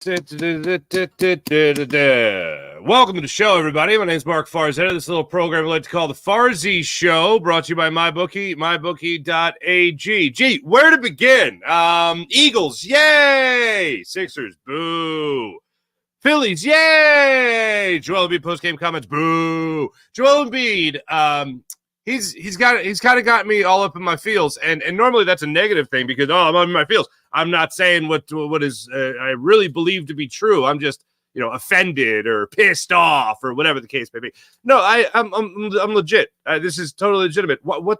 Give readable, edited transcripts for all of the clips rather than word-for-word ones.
Welcome to the show, everybody. My name is Mark Farzetta. This little program we like to call the Farzy Show, brought to you by MyBookie, mybookie.ag. Gee, where to begin? Eagles, yay! Sixers, boo! Phillies, yay! Joel Embiid post-game comments, boo! Joel Embiid, he's kind of got me all up in my feels, and normally that's a negative thing because I'm in my feels. I'm not saying what is I really believe to be true. I'm just offended or pissed off or whatever the case may be. No, I'm legit. This is totally legitimate. What?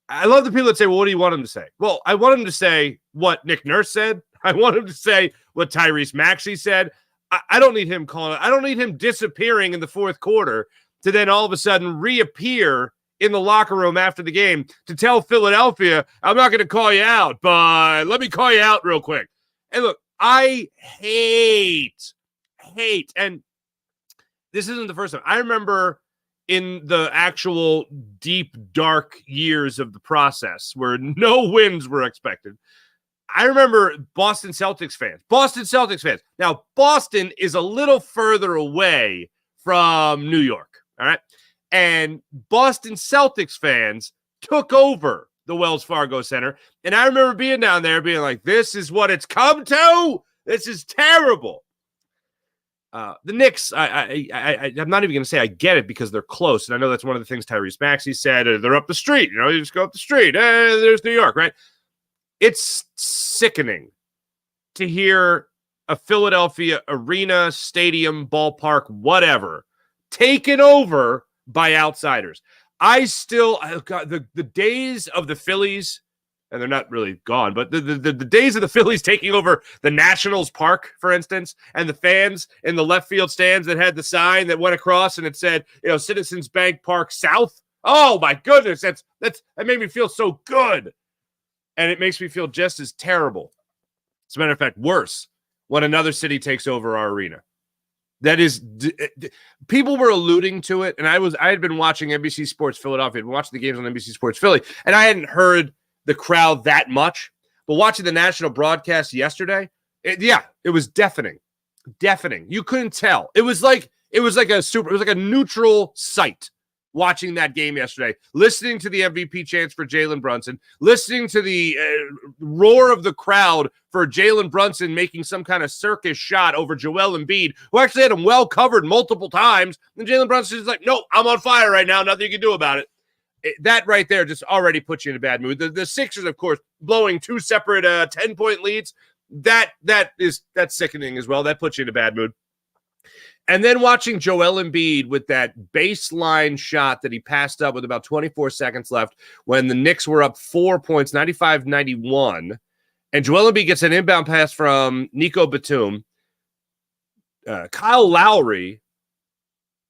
I love the people that say, "Well, what do you want him to say?" Well, I want him to say what Nick Nurse said. I want him to say what Tyrese Maxey said. I don't need him calling it. I don't need him disappearing in the fourth quarter to then all of a sudden reappear in the locker room after the game to tell Philadelphia, I'm not going to call you out, but let me call you out real quick. And look, I hate, and this isn't the first time. I remember in the actual deep, dark years of the process where no wins were expected, I remember Boston Celtics fans. Now, Boston is a little further away from New York, all right? And Boston Celtics fans took over the Wells Fargo Center. And I remember being down there being like, this is what it's come to. This is terrible. The Knicks, I'm not even going to say I get it because they're close. And I know that's one of the things Tyrese Maxey said. They're up the street. You just go up the street. There's New York, right? It's sickening to hear a Philadelphia arena, stadium, ballpark, whatever, taken over by outsiders. The days of the Phillies, and they're not really gone, but the days of the Phillies taking over the Nationals Park, for instance, and the fans in the left field stands that had the sign that went across and it said, Citizens Bank Park South. Oh my goodness, that made me feel so good. And it makes me feel just as terrible. As a matter of fact, worse when another city takes over our arena. That is, people were alluding to it, and I had been watching NBC Sports Philadelphia, I'd been watching the games on NBC Sports Philly, and I hadn't heard the crowd that much. But watching the national broadcast yesterday, it was deafening. You couldn't tell. It was like a neutral sight. Watching that game yesterday, listening to the MVP chants for Jalen Brunson, listening to the roar of the crowd for Jalen Brunson making some kind of circus shot over Joel Embiid, who actually had him well covered multiple times. And Jalen Brunson is like, nope, I'm on fire right now. Nothing you can do about it. That right there just already puts you in a bad mood. The Sixers, of course, blowing two separate 10-point leads. That's sickening as well. That puts you in a bad mood. And then watching Joel Embiid with that baseline shot that he passed up with about 24 seconds left when the Knicks were up 4 points, 95-91. And Joel Embiid gets an inbound pass from Nico Batum. Kyle Lowry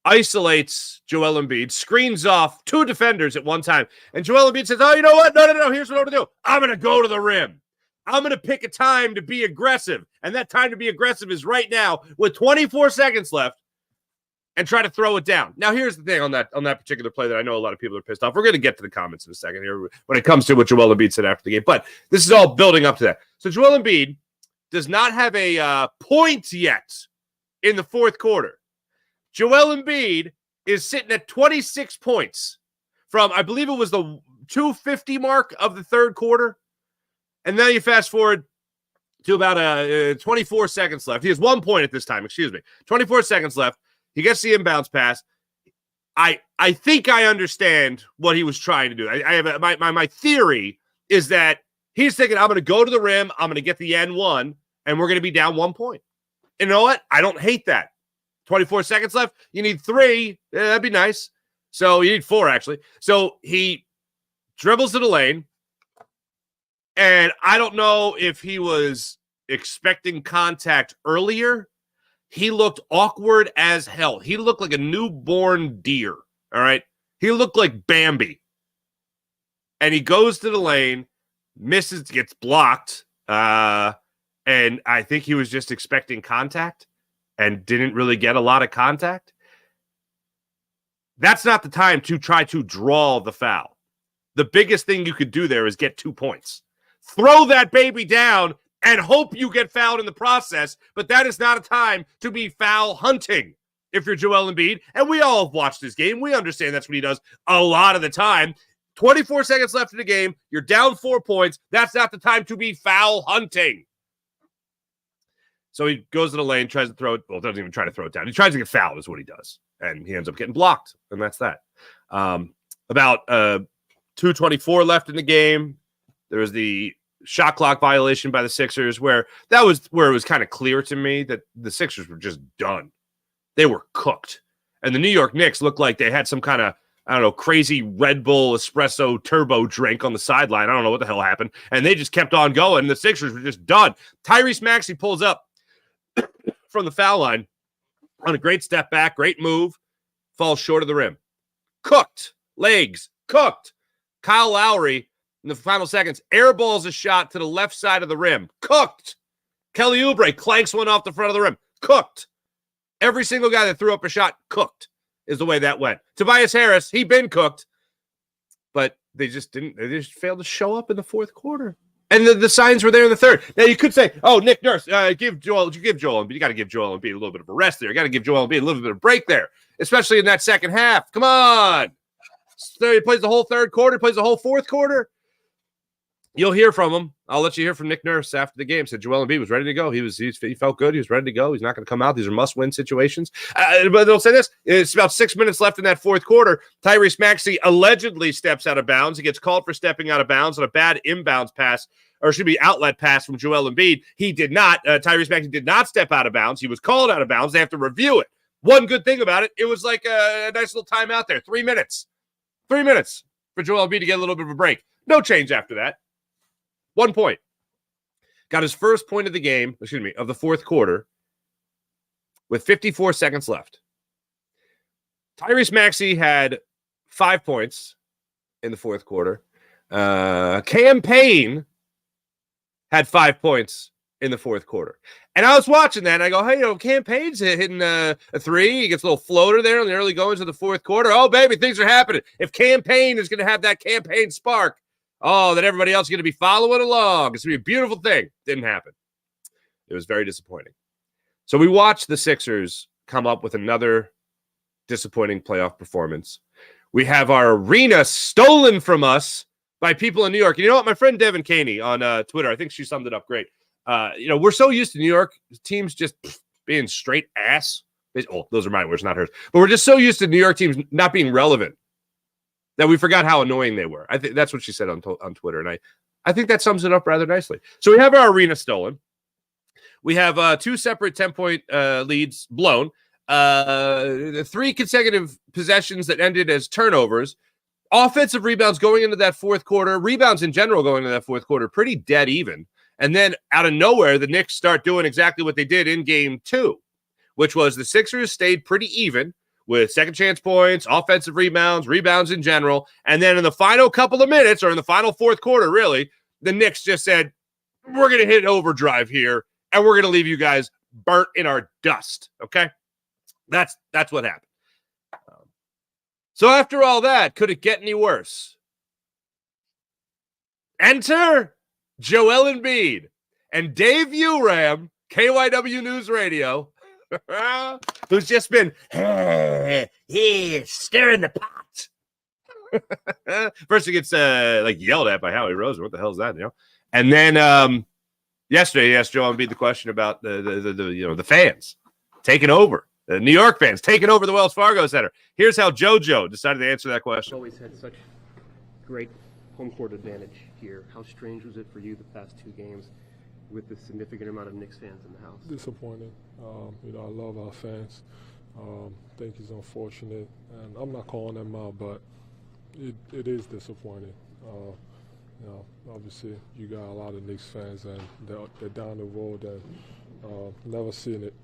isolates Joel Embiid, screens off two defenders at one time. And Joel Embiid says, oh, you know what? No. Here's what I'm going to do. I'm going to go to the rim. I'm going to pick a time to be aggressive, and that time to be aggressive is right now with 24 seconds left and try to throw it down. Now, here's the thing on that particular play that I know a lot of people are pissed off. We're going to get to the comments in a second here when it comes to what Joel Embiid said after the game, but this is all building up to that. So Joel Embiid does not have a point yet in the fourth quarter. Joel Embiid is sitting at 26 points from, I believe it was the 2:50 mark of the third quarter. And then you fast forward to about 24 seconds left. He has 1 point at this time, 24 seconds left. He gets the inbounds pass. I think I understand what he was trying to do. I have my theory is that he's thinking, I'm going to go to the rim, I'm going to get the N1, and we're going to be down 1 point. And you know what? I don't hate that. 24 seconds left. You need 3. Yeah, that'd be nice. So you need 4, actually. So he dribbles to the lane. And I don't know if he was expecting contact earlier. He looked awkward as hell. He looked like a newborn deer, all right? He looked like Bambi. And he goes to the lane, misses, gets blocked, and I think he was just expecting contact and didn't really get a lot of contact. That's not the time to try to draw the foul. The biggest thing you could do there is get 2 points. Throw that baby down and hope you get fouled in the process, but that is not a time to be foul hunting if you're Joel Embiid. And we all have watched this game. We understand that's what he does a lot of the time. 24 seconds left in the game. You're down 4 points. That's not the time to be foul hunting. So he goes to the lane, tries to throw it. Well, doesn't even try to throw it down. He tries to get fouled is what he does. And he ends up getting blocked. And that's that. About 2:24 left in the game. There was the shot clock violation by the Sixers where it was kind of clear to me that the Sixers were just done. They were cooked. And the New York Knicks looked like they had some kind of, I don't know, crazy Red Bull espresso turbo drink on the sideline. I don't know what the hell happened. And they just kept on going. The Sixers were just done. Tyrese Maxey pulls up from the foul line on a great step back, great move, falls short of the rim. Cooked. Legs. Cooked. Kyle Lowry, in the final seconds, airballs a shot to the left side of the rim. Cooked. Kelly Oubre clanks one off the front of the rim. Cooked. Every single guy that threw up a shot, cooked, is the way that went. Tobias Harris, he been cooked, but they just failed to show up in the fourth quarter. And the signs were there in the third. Now, you could say, oh, Nick Nurse, give Joel Embiid. You got to give Joel Embiid a little bit of a rest there. You got to give Joel Embiid a little bit of a break there, especially in that second half. Come on. So he plays the whole third quarter, plays the whole fourth quarter. You'll hear from him. I'll let you hear from Nick Nurse after the game. Said Joel Embiid was ready to go. He felt good. He was ready to go. He's not going to come out. These are must-win situations. But they'll say this. It's about 6 minutes left in that fourth quarter. Tyrese Maxey allegedly steps out of bounds. He gets called for stepping out of bounds on a bad inbounds pass, or should be outlet pass from Joel Embiid. He did not. Tyrese Maxey did not step out of bounds. He was called out of bounds. They have to review it. One good thing about it, it was like a nice little timeout there. 3 minutes. 3 minutes for Joel Embiid to get a little bit of a break. No change after that. 1 point. Got his first point of the game, of the fourth quarter, with 54 seconds left. Tyrese Maxey had 5 points in the fourth quarter. Cam Payne had 5 points in the fourth quarter. And I was watching that, and I go, hey, Cam Payne's hitting a three. He gets a little floater there in the early goings of the fourth quarter. Oh, baby, things are happening. If Cam Payne is going to have that Cam Payne spark, then everybody else is going to be following along. It's going to be a beautiful thing. Didn't happen. It was very disappointing. So we watched the Sixers come up with another disappointing playoff performance. We have our arena stolen from us by people in New York. You know what? My friend Devin Caney on Twitter, I think she summed it up great. We're so used to New York teams just being straight ass. Oh, those are my words, not hers. But we're just so used to New York teams not being relevant that we forgot how annoying they were. I think that's what she said on Twitter, and I think that sums it up rather nicely. So we have our arena stolen. We have 2 separate 10-point leads blown. 3 consecutive possessions that ended as turnovers. Offensive rebounds going into that fourth quarter. Rebounds in general going into that fourth quarter. Pretty dead even. And then out of nowhere, the Knicks start doing exactly what they did in game 2, which was the Sixers stayed pretty even with second chance points, offensive rebounds in general. And then in the final couple of minutes, or in the final fourth quarter, really, the Knicks just said, we're going to hit overdrive here, and we're going to leave you guys burnt in our dust. Okay? That's what happened. So after all that, could it get any worse? Enter Joel Embiid and Dave Uram, KYW News Radio, who's just been stirring the pot. First he gets yelled at by Howie Roseman. What the hell is that? And then yesterday he asked Joel Embiid the question about the fans taking over. The New York fans taking over the Wells Fargo Center. Here's how JoJo decided to answer that question. Always had such great home court advantage here. How strange was it for you the past 2 games with the significant amount of Knicks fans in the house? Disappointing. I love our fans. Think it's unfortunate, and I'm not calling them out, but it is disappointing. Obviously you got a lot of Knicks fans, and they're down the road and never seen it.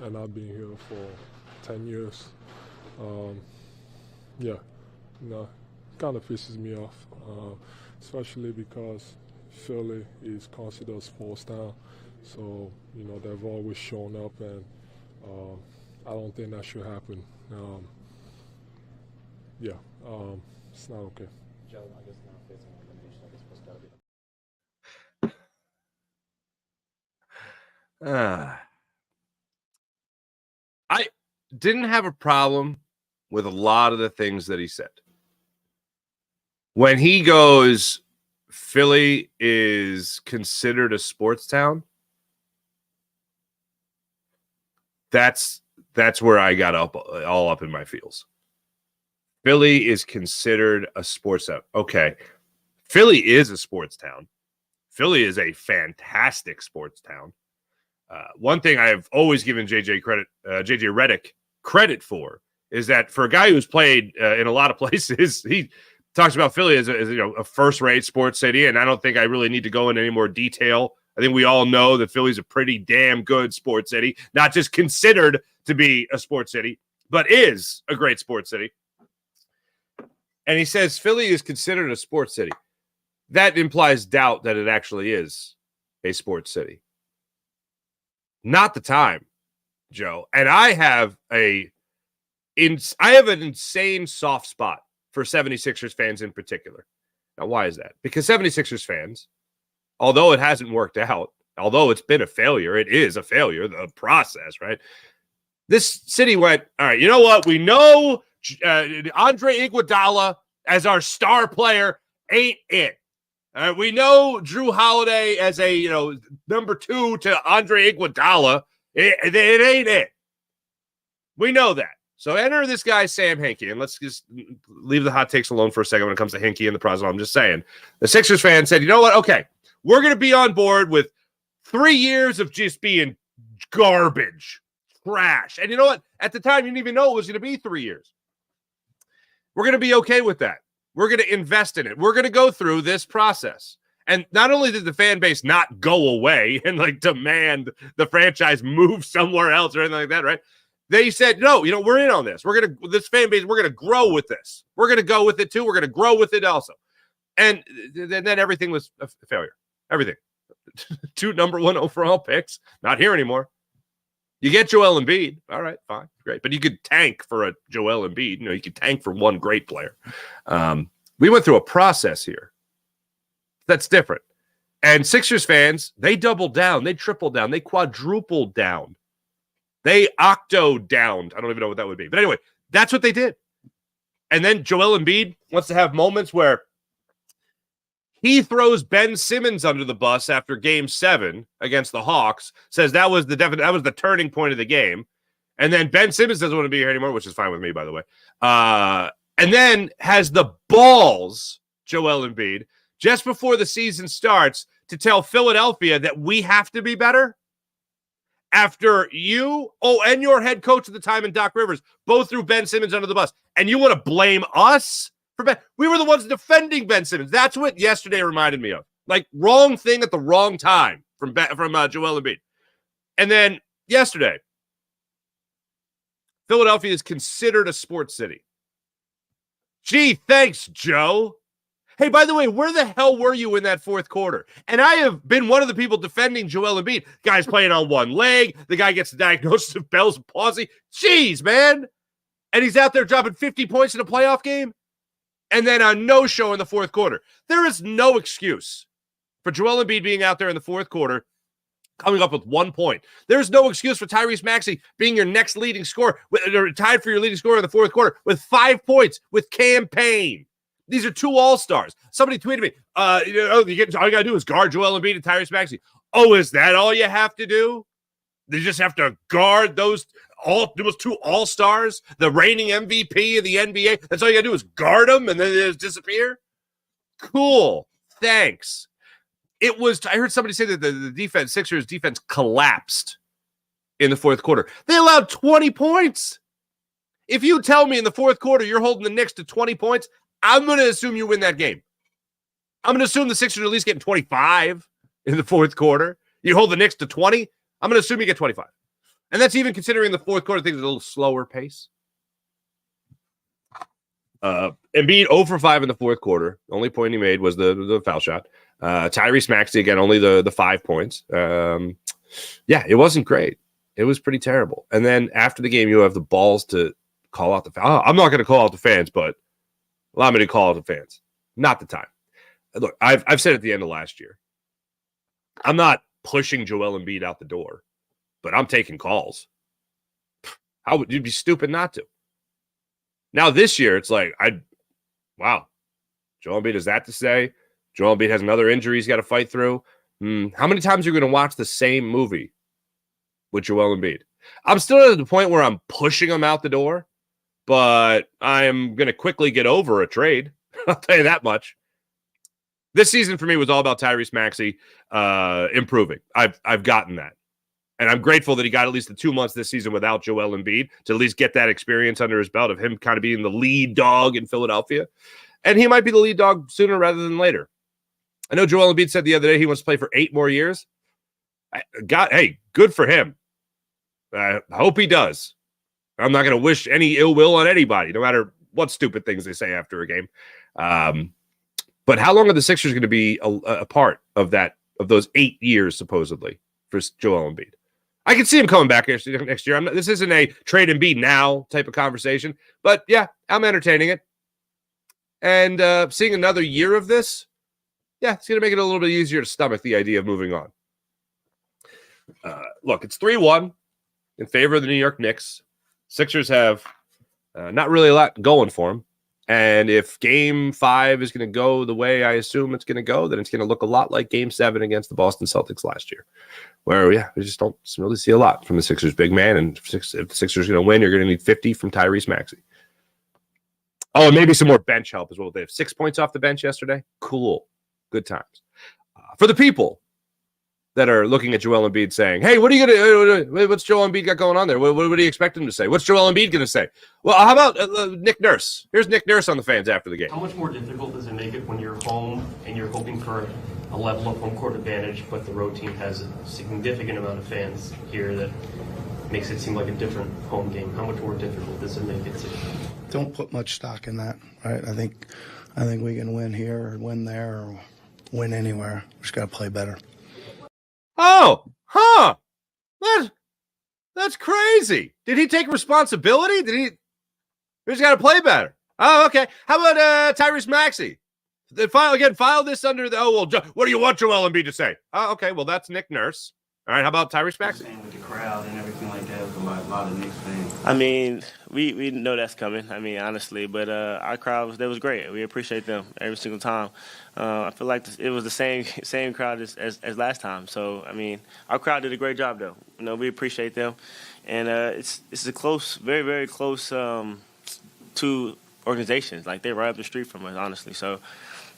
And I've been here for 10 years. Kind of pisses me off, especially because Philly is considered a sports town. So, they've always shown up, and I don't think that should happen. It's not okay. Joe, I guess now facing elimination, I guess what's got to be I didn't have a problem with a lot of the things that he said. When he goes, Philly is considered a sports town, that's where I got all up in my feels. Philly is considered a sports town. Okay. Philly is a sports town. Philly is a fantastic sports town. One thing I have always given JJ Redick credit for is that for a guy who's played in a lot of places, he talks about Philly as a first-rate sports city, and I don't think I really need to go into any more detail. I think we all know that Philly's a pretty damn good sports city, not just considered to be a sports city, but is a great sports city. And he says Philly is considered a sports city. That implies doubt that it actually is a sports city. Not the time, Joe. And I have an insane soft spot for 76ers fans in particular. Now, why is that? Because 76ers fans, although it hasn't worked out, although it's been a failure, it is a failure, the process, right? This city went, all right, you know what? We know Andre Iguodala as our star player ain't it. We know Drew Holiday as a number 2 to Andre Iguodala. It ain't it. We know that. So enter this guy Sam Hinkie, and let's just leave the hot takes alone for a second when it comes to Hinkie and the process. I'm just saying. The Sixers fan said, you know what? Okay, we're going to be on board with 3 years of just being garbage, trash. And you know what? At the time, you didn't even know it was going to be 3 years. We're going to be okay with that. We're going to invest in it. We're going to go through this process. And not only did the fan base not go away and demand the franchise move somewhere else or anything like that, right? They said, no, we're in on this. This fan base, we're going to grow with this. We're going to go with it too. We're going to grow with it also. And then everything was a failure. Everything. 2 number 1 overall picks. Not here anymore. You get Joel Embiid. All right, fine, great. But you could tank for a Joel Embiid. You could tank for one great player. We went through a process here. That's different. And Sixers fans, they doubled down. They tripled down. They quadrupled down. They octo-downed. I don't even know what that would be. But anyway, that's what they did. And then Joel Embiid wants to have moments where he throws Ben Simmons under the bus after Game 7 against the Hawks, says that was the turning point of the game. And then Ben Simmons doesn't want to be here anymore, which is fine with me, by the way. And then has the balls, Joel Embiid, just before the season starts to tell Philadelphia that we have to be better. After you, and your head coach at the time, and Doc Rivers, both threw Ben Simmons under the bus. And you want to blame us for Ben? We were the ones defending Ben Simmons. That's what yesterday reminded me of. Wrong thing at the wrong time from Joel Embiid. And then yesterday, Philadelphia is considered a sports city. Gee, thanks, Joe. Hey, by the way, where the hell were you in that fourth quarter? And I have been one of the people defending Joel Embiid. Guy's playing on one leg. The guy gets diagnosed with Bell's palsy. Jeez, man. And he's out there dropping 50 points in a playoff game. And then a no-show in the fourth quarter. There is no excuse for Joel Embiid being out there in the fourth quarter, coming up with 1 point. There's no excuse for Tyrese Maxey being your next leading scorer, tied for your leading scorer in the fourth quarter with 5 points with campaign. These are 2 all-stars. Somebody tweeted me, all you got to do is guard Joel Embiid and Tyrese Maxey. Oh, is that all you have to do? You just have to guard those 2 all-stars, the reigning MVP of the NBA. That's all you got to do is guard them and then they just disappear? Cool. Thanks. I heard somebody say that the Sixers defense collapsed in the fourth quarter. They allowed 20 points. If you tell me in the fourth quarter you're holding the Knicks to 20 points, I'm going to assume you win that game. I'm going to assume the Sixers are at least getting 25 in the fourth quarter. You hold the Knicks to 20, I'm going to assume you get 25. And that's even considering the fourth quarter things at a little slower pace. Embiid 0 for 5 in the fourth quarter. The only point he made was the foul shot. Tyrese Maxey, again, only the 5 points. It wasn't great. It was pretty terrible. And then after the game, you have the balls to call out the foul. I'm not going to call out the fans, but allow me to call out the fans. Not the time. Look, I've said at the end of last year, I'm not pushing Joel Embiid out the door. but I'm taking calls. How would you be stupid not to? Now this year, it's like, wow, Joel Embiid has that to say. Joel Embiid has another injury he's got to fight through. How many times are you going to watch the same movie with Joel Embiid? I'm still at the point where I'm pushing him out the door, but I'm going to quickly get over a trade. I'll tell you that much. This season for me was all about Tyrese Maxey improving. I've gotten that. And I'm grateful that he got at least the 2 months this season without Joel Embiid to at least get that experience under his belt of him kind of being the lead dog in Philadelphia. And he might be the lead dog sooner rather than later. I know Joel Embiid said the other day he wants to play for 8 more years. Hey, good for him. I hope he does. I'm not going to wish any ill will on anybody, no matter what stupid things they say after a game. But how long are the Sixers going to be a part of those 8 years, supposedly, for Joel Embiid? I can see him coming back next year. This isn't a trade Embiid now type of conversation. But, yeah, I'm entertaining it. And seeing another year of this, yeah, it's going to make it a little bit easier to stomach the idea of moving on. Look, it's 3-1 in favor of the New York Knicks. Sixers have not really a lot going for them. And if Game 5 is going to go the way I assume it's going to go, then it's going to look a lot like Game 7 against the Boston Celtics last year, where, yeah, we just don't really see a lot from the Sixers' big man. And if the Sixers are going to win, you're going to need 50 from Tyrese Maxey. Oh, and maybe some more bench help as well. They have 6 points off the bench yesterday. Cool. Good times. For the people that are looking at Joel Embiid saying, hey, what are you going to what's Joel Embiid got going on there? What do you expect him to say? What's Joel Embiid going to say? Well, how about Nick Nurse? Here's Nick Nurse on the fans after the game. How much more difficult does it make it when you're home and you're hoping for a level of home court advantage, but the road team has a significant amount of fans here that makes it seem like a different home game? How much more difficult does it make it? Don't put much stock in that, right? I think we can win here or win there or win anywhere. We just got to play better. Oh, huh. That's crazy. Did he take responsibility? We just got to play better. Oh, okay. How about Tyrese Maxey? File this under the, what do you want Joel Embiid to say? Oh, okay. Well, that's Nick Nurse. All right. How about Tyrese Maxey? With the crowd and everything like that with a lot of Knicks fans. I mean, we know that's coming. I mean, honestly, but our crowd was great. We appreciate them every single time. I feel like it was the same crowd as last time. So I mean, our crowd did a great job though. You know, we appreciate them, and it's a close, very very close two organizations. Like they're right up the street from us, honestly. So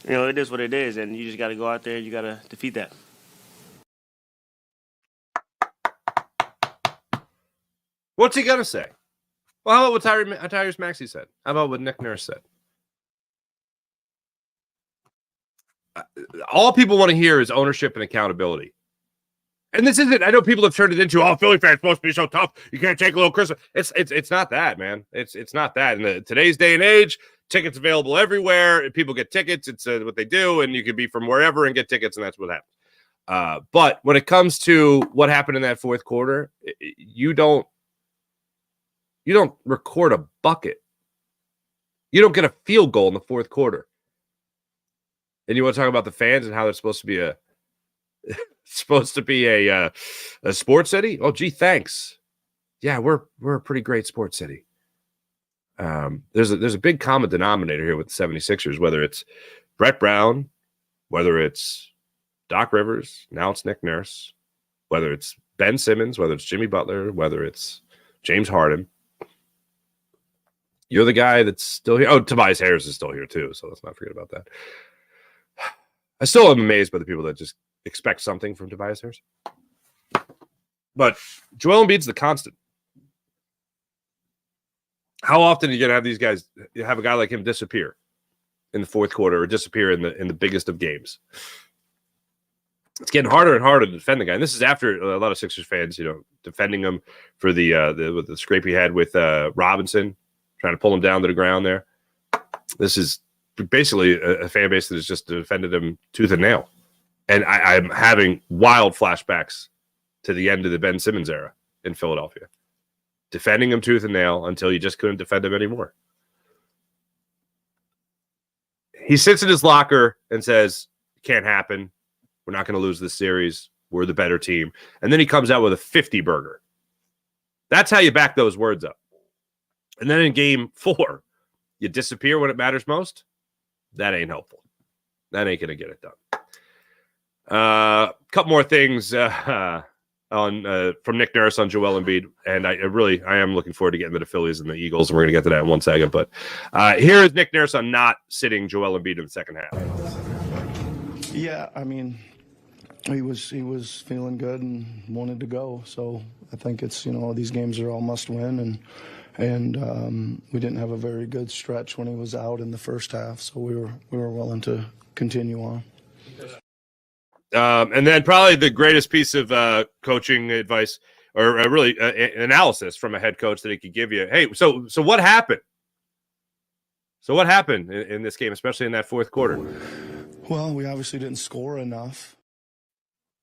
you know, it is what it is, and you just got to go out there and you got to defeat that. What's he going to say? Well, how about what Tyrese Maxey said? How about what Nick Nurse said? All people want to hear is ownership and accountability. And this isn't, I know people have turned it into, Philly fans supposed to be so tough. You can't take a little Christmas. It's not that, man. It's not that. In today's day and age, tickets available everywhere. People get tickets. It's what they do. And you can be from wherever and get tickets. And that's what happens. But when it comes to what happened in that fourth quarter, you don't record a bucket. You don't get a field goal in the fourth quarter. And you want to talk about the fans and how they're supposed to be a sports city? Oh, gee, thanks. Yeah, we're a pretty great sports city. There's a big common denominator here with the 76ers, whether it's Brett Brown, whether it's Doc Rivers, now it's Nick Nurse, whether it's Ben Simmons, whether it's Jimmy Butler, whether it's James Harden. You're the guy that's still here. Oh, Tobias Harris is still here too, so let's not forget about that. I still am amazed by the people that just expect something from Tobias Harris. But Joel Embiid's the constant. How often are you going to have these guys, have a guy like him disappear in the fourth quarter or disappear in the biggest of games? It's getting harder and harder to defend the guy. And this is after a lot of Sixers fans, defending him for the scrape he had with Robinson, trying to pull him down to the ground there. This is basically a fan base that has just defended him tooth and nail. And I'm having wild flashbacks to the end of the Ben Simmons era in Philadelphia. Defending him tooth and nail until you just couldn't defend him anymore. He sits in his locker and says, can't happen. We're not going to lose this series. we're the better team. And then he comes out with a 50 burger. That's how you back those words up. And then in game 4, you disappear when it matters most. That ain't helpful. That ain't going to get it done. A couple more things on from Nick Nurse on Joel Embiid, and I am looking forward to getting to the Phillies and the Eagles, and we're going to get to that in 1 second. But here is Nick Nurse on not sitting Joel Embiid in the second half. Yeah, I mean, he was feeling good and wanted to go. So I think it's, these games are all must win, and we didn't have a very good stretch when he was out in the first half, so we were willing to continue on. And then probably the greatest piece of coaching advice or really analysis from a head coach that he could give you. Hey, so what happened? So what happened in this game, especially in that fourth quarter? Well, we obviously didn't score enough.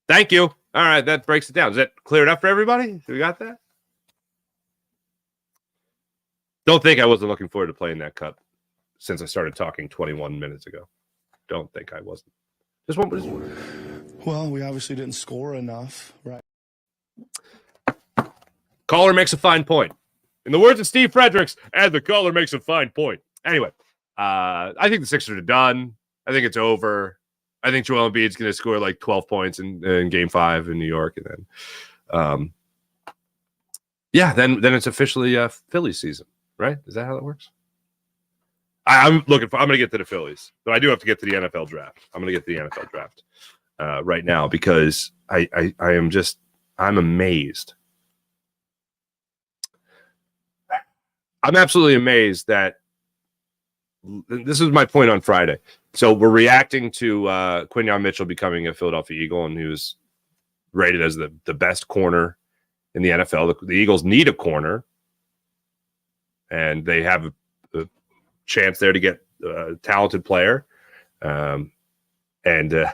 Thank you. All right, that breaks it down. Is that clear enough for everybody? We got that? Don't think I wasn't looking forward to playing that cut since I started talking 21 minutes ago. Don't think I wasn't. Just one. Well, we obviously didn't score enough, right? Caller makes a fine point. In the words of Steve Fredericks, and the caller makes a fine point. Anyway, I think the Sixers are done. I think it's over. I think Joel Embiid's going to score like 12 points in Game 5 in New York, and then then it's officially Phillies season, right? Is that how that works? I'm going to get to the Phillies, but I do have to get to the NFL draft. I'm going to get to the NFL draft right now because I'm amazed. I'm absolutely amazed that this is my point on Friday. So we're reacting to Quinyon Mitchell becoming a Philadelphia Eagle, and he was rated as the best corner in the NFL. The Eagles need a corner, and they have a chance there to get a talented player. And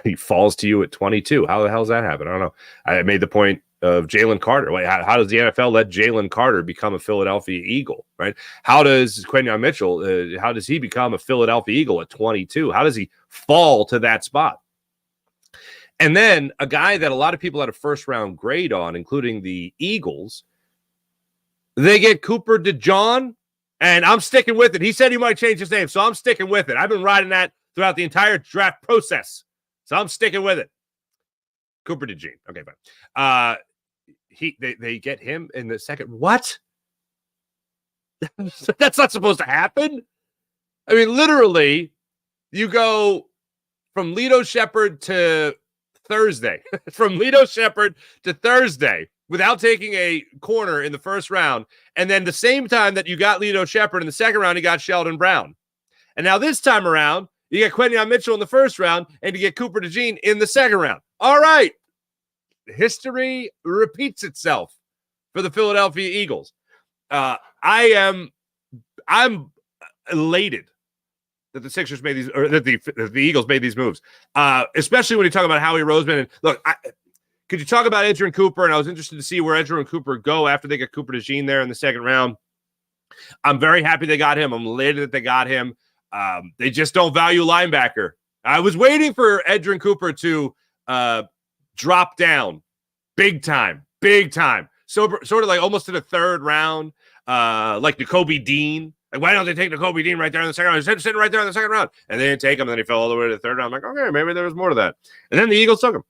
he falls to you at 22. How the hell does that happen? I don't know. I made the point of Jalen Carter. Wait, how does the NFL let Jalen Carter become a Philadelphia Eagle, right? How does Quinyon Mitchell, how does he become a Philadelphia Eagle at 22? How does he fall to that spot? And then a guy that a lot of people had a first-round grade on, including the Eagles, they get Cooper DeJean, and I'm sticking with it. He said he might change his name, so I'm sticking with it. I've been riding that throughout the entire draft process, so I'm sticking with it. Cooper DeJean. Okay, fine. They get him in the second. What? That's not supposed to happen. I mean, literally, you go from Lito Shepherd to Thursday, from Lito Shepherd to Thursday without taking a corner in the first round. And then the same time that you got Lito Shepherd in the second round, you got Sheldon Brown. And now this time around, you get Quinyon Mitchell in the first round and you get Cooper DeJean in the second round. All right. History repeats itself for the Philadelphia Eagles. I'm elated that the Sixers made these, or that the Eagles made these moves, especially when you talk about Howie Roseman. And look, could you talk about Edgerrin Cooper? And I was interested to see where Edgerrin Cooper go after they get Cooper DeJean there in the second round. I'm very happy they got him. I'm elated that they got him. They just don't value linebacker. I was waiting for Edgerrin Cooper to drop down big time. So sort of like almost to the third round, like Nakobe Dean. Like, why don't they take Nakobe Dean right there in the second round? He's sitting right there in the second round. And they didn't take him. And then he fell all the way to the third round. I'm like, okay, maybe there was more to that. And then the Eagles took him.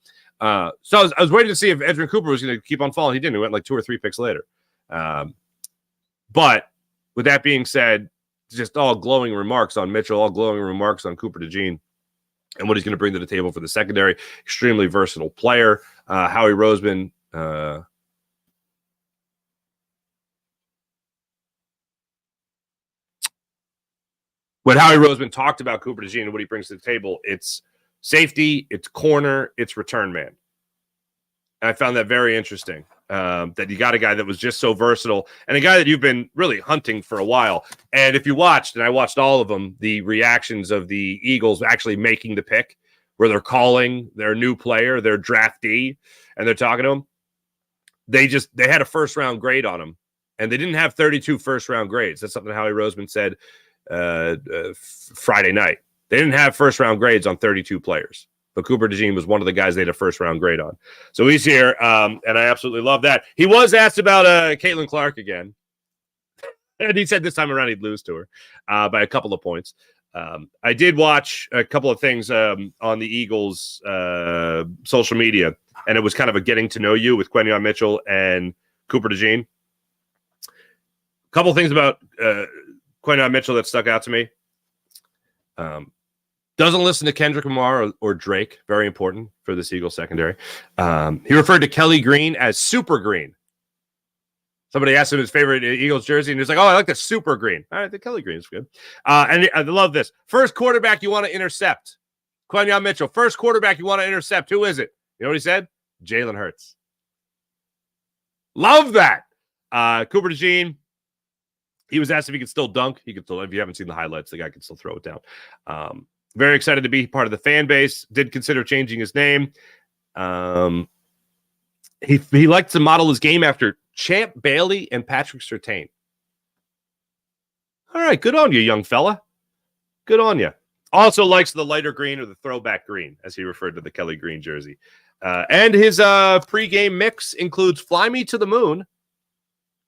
So I was waiting to see if Edgerrin Cooper was going to keep on falling. He didn't. He went like 2 or 3 picks later. But with that being said, just all glowing remarks on Mitchell, all glowing remarks on Cooper DeJean and what he's going to bring to the table for the secondary. Extremely versatile player. Howie Roseman, when Howie Roseman talked about Cooper DeJean and what he brings to the table, it's safety, it's corner, it's return man. And I found that very interesting, that you got a guy that was just so versatile and a guy that you've been really hunting for a while. And if you watched, and I watched all of them, the reactions of the Eagles actually making the pick, where they're calling their new player, their draftee, and they're talking to him, they had a first-round grade on him, and they didn't have 32 first-round grades. That's something Howie Roseman said Friday night. They didn't have first-round grades on 32 players, but Cooper DeJean was one of the guys they had a first-round grade on. So he's here, and I absolutely love that. He was asked about Caitlin Clark again, and he said this time around he'd lose to her by a couple of points. I did watch a couple of things on the Eagles' social media, and it was kind of a getting to know you with Quentin Mitchell and Cooper DeJean. A couple of things about Quentin Mitchell that stuck out to me. Doesn't listen to Kendrick Lamar or Drake. Very important for this Eagles secondary. He referred to Kelly Green as Super Green. Somebody asked him his favorite Eagles jersey, and he's like, oh, I like the Super Green. All right, the Kelly Green is good. And I love this. First quarterback you want to intercept. Quentin Mitchell, first quarterback you want to intercept. Who is it? You know what he said? Jalen Hurts. Love that. Cooper DeJean, he was asked if he could still dunk. He could still, if you haven't seen the highlights, the guy can still throw it down. Very excited to be part of the fan base. Did consider changing his name. He liked to model his game after Champ Bailey and Patrick Surtain. All right, good on you, young fella. Good on you. Also likes the lighter green or the throwback green, as he referred to the Kelly Green jersey. And his pregame mix includes Fly Me to the Moon.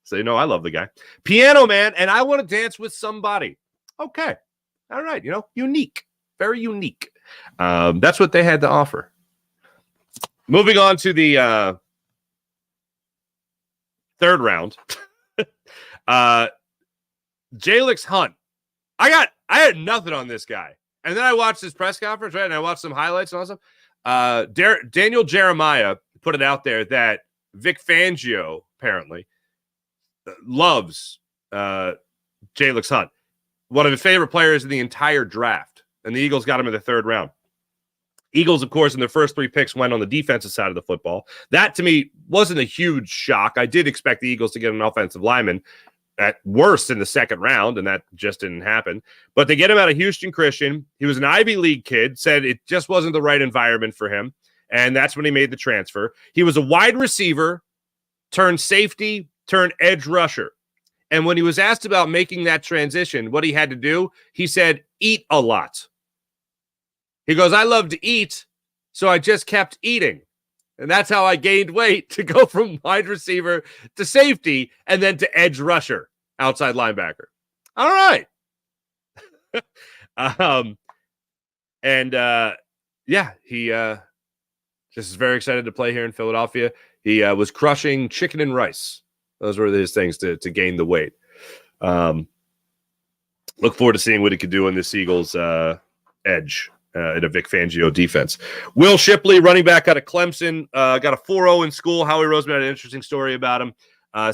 So you know I love the guy. Piano Man, and I Want to Dance with Somebody. Okay. All right, unique. Very unique. That's what they had to offer. Moving on to the third round. Jalix Hunt. I had nothing on this guy. And then I watched his press conference, right? And I watched some highlights and all stuff. Daniel Jeremiah put it out there that Vic Fangio apparently loves Jalix Hunt, one of his favorite players in the entire draft. And the Eagles got him in the third round. Eagles, of course, in their first three picks went on the defensive side of the football. That, to me, wasn't a huge shock. I did expect the Eagles to get an offensive lineman at worst in the second round, and that just didn't happen. But they get him out of Houston Christian. He was an Ivy League kid, said it just wasn't the right environment for him, and that's when he made the transfer. He was a wide receiver, turned safety, turned edge rusher. And when he was asked about making that transition, what he had to do, he said, eat a lot. He goes, I love to eat, so I just kept eating. And that's how I gained weight to go from wide receiver to safety and then to edge rusher, outside linebacker. All right. He just is very excited to play here in Philadelphia. He was crushing chicken and rice. Those were his things to gain the weight. Look forward to seeing what he could do in this Eagles edge. In a Vic Fangio defense. Will Shipley, running back out of Clemson, got a 4.0 in school. Howie Roseman had an interesting story about him.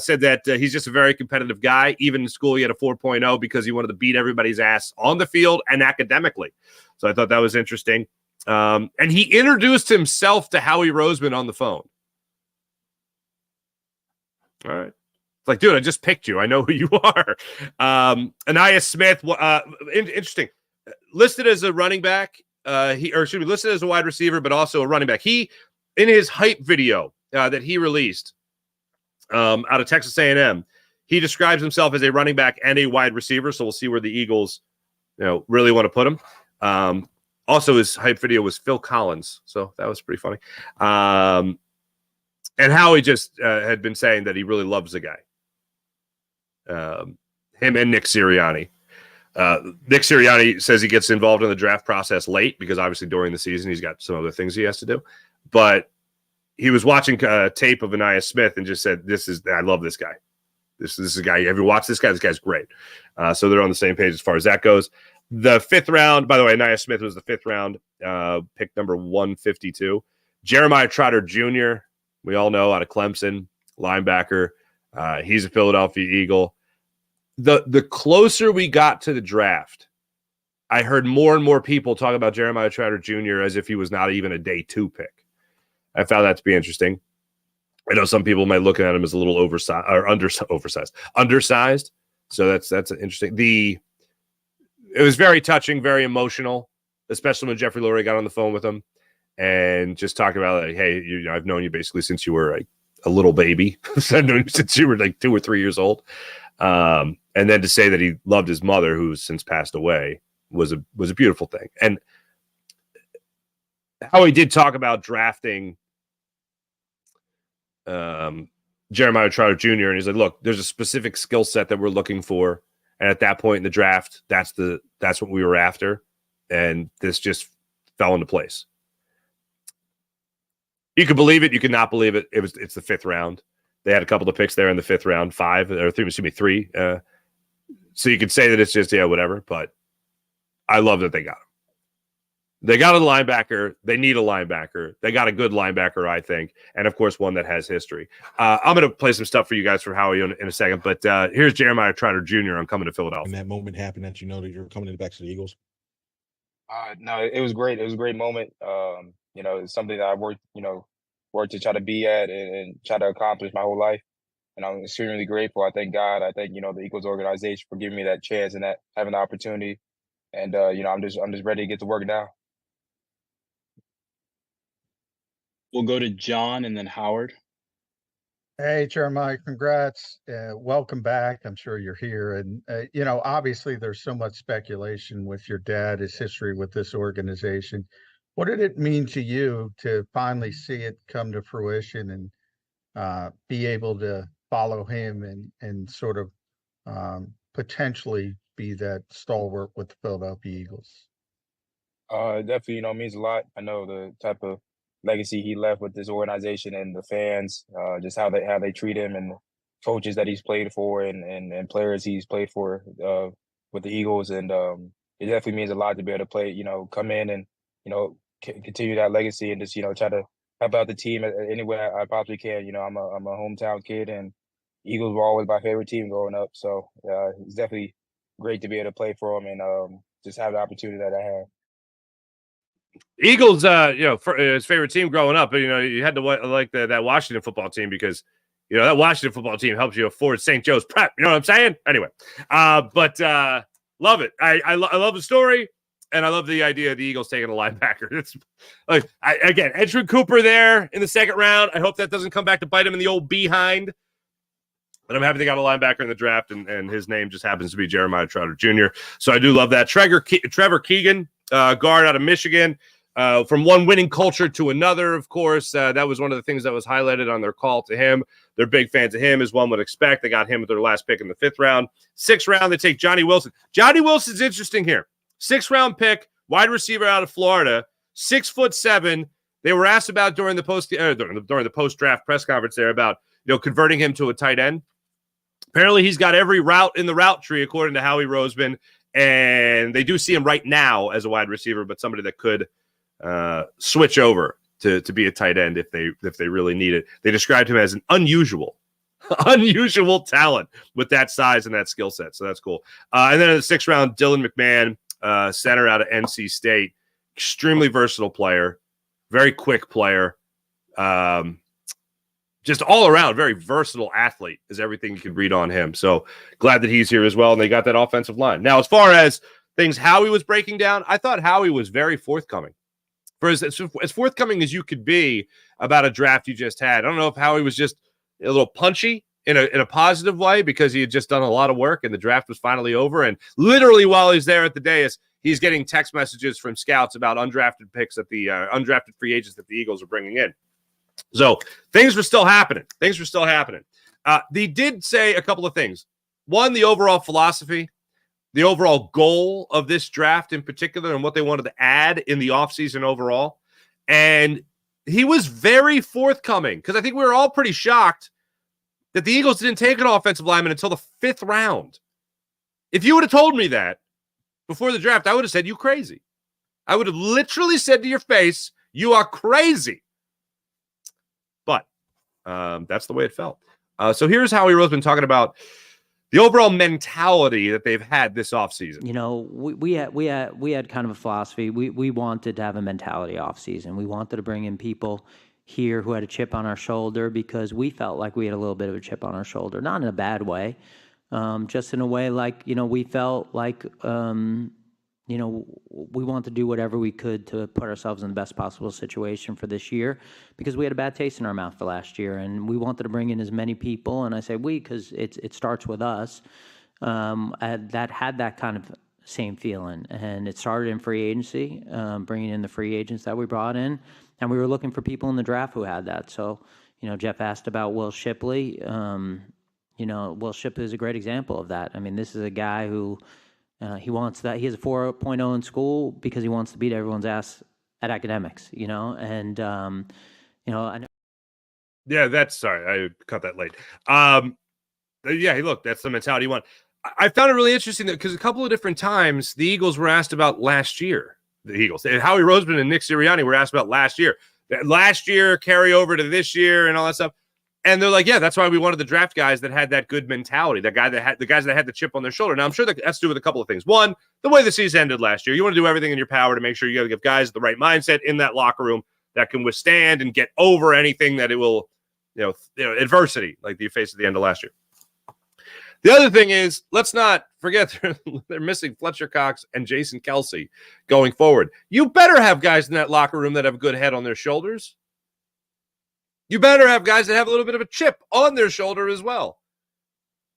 Said that he's just a very competitive guy. Even in school, he had a 4.0 because he wanted to beat everybody's ass on the field and academically. So I thought that was interesting. And he introduced himself to Howie Roseman on the phone. All right. It's like, dude, I just picked you. I know who you are. Anaya Smith, interesting. Listed as a running back. Listed as a wide receiver, but also a running back. He, in his hype video that he released out of Texas A&M, he describes himself as a running back and a wide receiver. So we'll see where the Eagles, really want to put him. Also, his hype video was Phil Collins, so that was pretty funny. And Howie just had been saying that he really loves the guy. Him and Nick Sirianni. Nick Sirianni says he gets involved in the draft process late because obviously during the season he's got some other things he has to do. But he was watching tape of Anaya Smith and just said, I love this guy. This is a guy. Have you watched this guy? This guy's great. So they're on the same page as far as that goes. The fifth round, by the way, Anaya Smith was the fifth round, pick number 152. Jeremiah Trotter Jr., we all know, out of Clemson, linebacker. He's a Philadelphia Eagle. The closer we got to the draft, I heard more and more people talk about Jeremiah Trotter Jr. as if he was not even a day 2 pick. I found that to be interesting. I know some people might look at him as a little oversized or undersized. So that's interesting. It was very touching, very emotional, especially when Jeffrey Lurie got on the phone with him and just talked about, like, hey, I've known you basically since you were like a little baby. I've known you since you were like 2 or 3 years old. And then to say that he loved his mother, who's since passed away, was a beautiful thing. And Howie did talk about drafting Jeremiah Trotter Jr. and he's like, look, there's a specific skill set that we're looking for, and at that point in the draft, that's what we were after, and this just fell into place. You could believe it, you could not believe it. It's the 5th round. They had a couple of picks there in the 5th round, 3. So you could say that it's just whatever, but I love that they got him. They got a linebacker. They need a linebacker. They got a good linebacker, I think, and of course one that has history. I'm going to play some stuff for you guys for Howie in a second, but here's Jeremiah Trotter Jr. on coming to Philadelphia. And that moment happened that you know that you're coming back to the Eagles. No, it was great. It was a great moment. It's something that I worked to try to be at and try to accomplish my whole life. And I'm extremely grateful. I thank God. I thank, the Eagles organization for giving me that chance and that having the opportunity. And, I'm just ready to get to work now. We'll go to John and then Howard. Hey, Jeremiah, congrats. Welcome back. I'm sure you're here. And, obviously there's so much speculation with your dad, his history with this organization. What did it mean to you to finally see it come to fruition and be able to follow him and sort of potentially be that stalwart with the Philadelphia Eagles? Definitely, means a lot. I know the type of legacy he left with this organization and the fans, just how they treat him and the coaches that he's played for and players he's played for with the Eagles. And it definitely means a lot to be able to play, come in and, continue that legacy and just, try to help out the team any way I possibly can. I'm a hometown kid and Eagles were always my favorite team growing up. So it's definitely great to be able to play for them and just have the opportunity that I have. Eagles, for his favorite team growing up, but you had to like that Washington football team because that Washington football team helps you afford St. Joe's prep. You know what I'm saying? Anyway, but love it. I love the story, and I love the idea of the Eagles taking a linebacker. It's like again, Edgerrin Cooper there in the 2nd round. I hope that doesn't come back to bite him in the old behind. But I'm happy they got a linebacker in the draft, and his name just happens to be Jeremiah Trotter Jr. So I do love that. Trevor Keegan, guard out of Michigan, from one winning culture to another, of course. That was one of the things that was highlighted on their call to him. They're big fans of him, as one would expect. They got him with their last pick in the 5th round. 6th round, they take Johnny Wilson. Johnny Wilson's interesting here. 6th round pick, wide receiver out of Florida, 6'7". They were asked about during the post-draft press conference there about converting him to a tight end. Apparently, he's got every route in the route tree, according to Howie Roseman, and they do see him right now as a wide receiver, but somebody that could switch over to be a tight end if they really need it. They described him as an unusual talent with that size and that skill set, so that's cool. And then in the 6th round, Dylan McMahon, center out of NC State, extremely versatile player, very quick player. Just all around, very versatile athlete is everything you could read on him. So glad that he's here as well. And they got that offensive line. Now, as far as things Howie was breaking down, I thought Howie was very forthcoming. For as forthcoming as you could be about a draft you just had. I don't know if Howie was just a little punchy in a positive way because he had just done a lot of work and the draft was finally over. And literally while he's there at the dais, he's getting text messages from scouts about undrafted picks at the undrafted free agents that the Eagles are bringing in. So things were still happening. They did say a couple of things. One, the overall philosophy, the overall goal of this draft in particular and what they wanted to add in the offseason overall. And he was very forthcoming because I think we were all pretty shocked that the Eagles didn't take an offensive lineman until the 5th round. If you would have told me that before the draft, I would have said, you crazy. I would have literally said to your face, you are crazy. But that's the way it felt. So here's Howie Roseman talking about the overall mentality that they've had this offseason. We had kind of a philosophy. We wanted to have a mentality offseason. We wanted to bring in people here who had a chip on our shoulder because we felt like we had a little bit of a chip on our shoulder, not in a bad way, just in a way like, we felt like, we want to do whatever we could to put ourselves in the best possible situation for this year because we had a bad taste in our mouth for last year and we wanted to bring in as many people. And I say we because it starts with us that had that kind of same feeling. And it started in free agency, bringing in the free agents that we brought in. And we were looking for people in the draft who had that. So, Jeff asked about Will Shipley. Will Shipley is a great example of that. I mean, this is a guy who he wants that. He has a 4.0 in school because he wants to beat everyone's ass at academics, and, I know. Yeah, sorry, I cut that late. Yeah, hey, look, that's the mentality you want. I found it really interesting because a couple of different times the Eagles were asked about last year. The Eagles, Howie Roseman and Nick Sirianni were asked about last year. Last year, carry over to this year and all that stuff. And they're like, yeah, that's why we wanted to draft guys that had that good mentality, the guys that had the chip on their shoulder. Now, I'm sure that has to do with a couple of things. One, the way the season ended last year. You want to do everything in your power to make sure you got to give guys the right mindset in that locker room that can withstand and get over anything that it will, adversity like you faced at the end of last year. The other thing is, let's not forget they're missing Fletcher Cox and Jason Kelce going forward. You better have guys in that locker room that have a good head on their shoulders. You better have guys that have a little bit of a chip on their shoulder as well.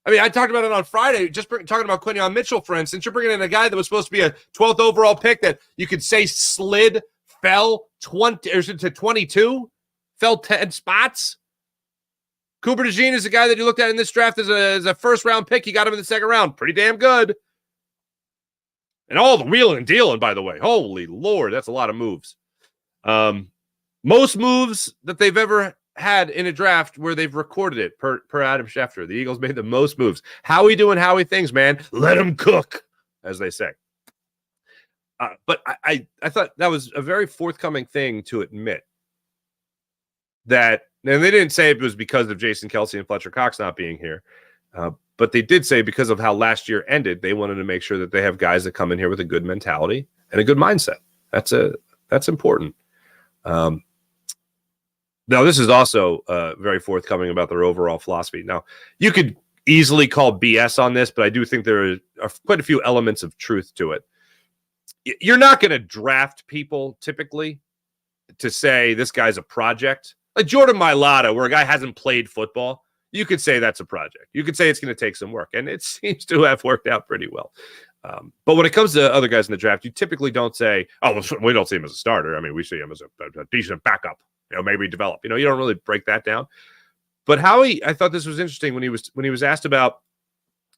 I mean, I talked about it on Friday, talking about Quinyon Mitchell, for instance. You're bringing in a guy that was supposed to be a 12th overall pick that you could say fell 20 to 22, fell 10 spots. Cooper DeJean is a guy that you looked at in this draft as a first-round pick. You got him in the second round. Pretty damn good. And all the wheeling and dealing, by the way. Holy Lord, that's a lot of moves. Most moves that they've ever had in a draft where they've recorded it per Adam Schefter. The Eagles made the most moves. Howie doing Howie things, man. Let him cook, as they say. But I thought that was a very forthcoming thing to admit that, and they didn't say it was because of Jason Kelce and Fletcher Cox not being here, but they did say because of how last year ended, they wanted to make sure that they have guys that come in here with a good mentality and a good mindset. That's important. Now, this is also very forthcoming about their overall philosophy. Now, you could easily call BS on this, but I do think there are quite a few elements of truth to it. You're not going to draft people typically to say this guy's a project. Like Jordan Mailata, where a guy hasn't played football, you could say that's a project. You could say it's going to take some work, and it seems to have worked out pretty well. But when it comes to other guys in the draft, you typically don't say, oh, well, we don't see him as a starter. I mean, we see him as a decent backup, maybe develop. You don't really break that down. But Howie, I thought this was interesting when he was asked about,